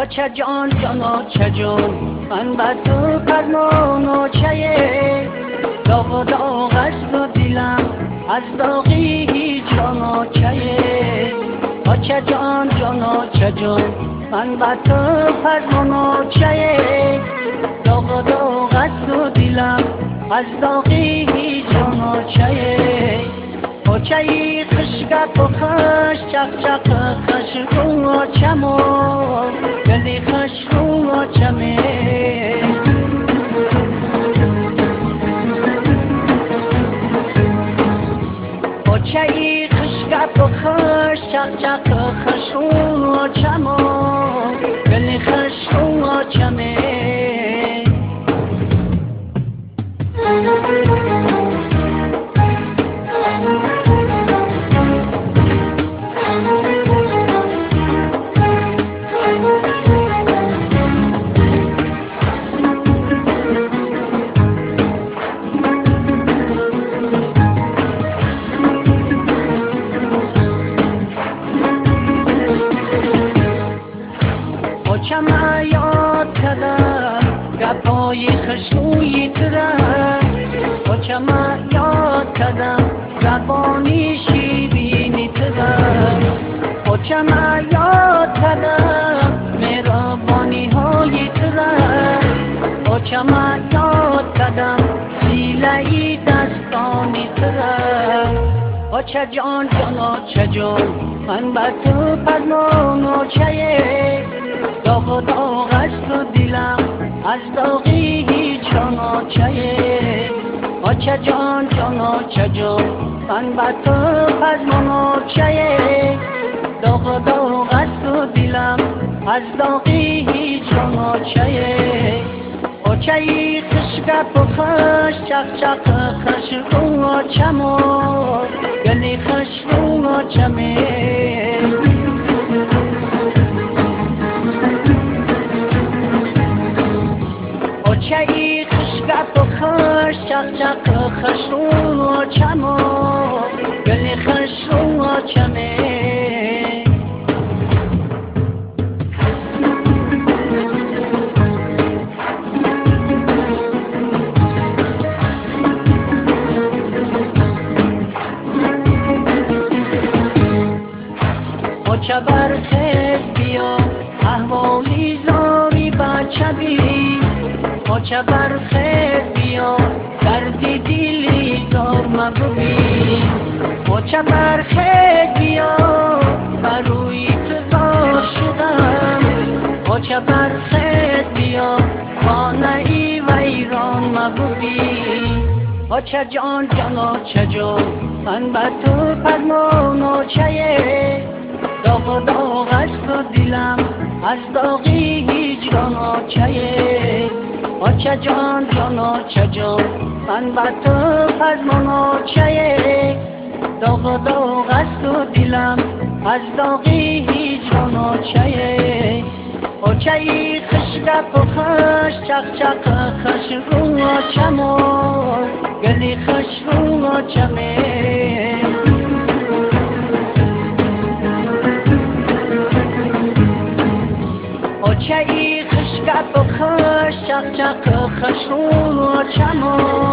چه جان جانا چه جان من بر تو فرمان و چه داغ و داغ است و دلم از داغی جانا چه چه جان جانا چه جان من بر تو فرمان و چه داغ و داغ است و دلم از داغی جانا چه چای خشک و خش چق چق خشکون و چمو گلی خشکون و چمه چای خشک و خش چق چق خشکون و چمو گلی خشکون و چمه چما یاد کردم گپای خشوی ترم چما یاد کردم زبانی شیرینی ترم چما یاد کردم مهربانی های ترم چما یاد کردم سیله‌ای دستانی ترم چه جان جانا چه جان من بر تو فرمان و چه داغ و داغ است و دلم از داغی جانا چه چه جان جانا چه جان من بر تو فرمان و چه داغ و داغ است و دلم از داغی جانا چه چای خشک و خش چق چق خشکون و چمو گلی خشکون و چمه چای خشک و خش چق چق خشکون و چمو گلی خشکون و چمه چه برخیز بیا احوالی زاری بچه بی چه برخیز بیا دردی دلی زار مگوی چه برخیز بیا بروی تزار شدم چه برخیز بیا خانه ای ویران مگوی چه جان جانا چه جان من بر تو فرمان و چه داغ و داغ است و دلم از داغی هجران چه چه جان جانا چه جان من بر تو فرمان چه داغ و داغ است و دلم از داغی هجران چه چای خشک و خش چق چق خشکون و چمو گلی خشکون و چمه چای خشک و خش چق چق خشکون و چمو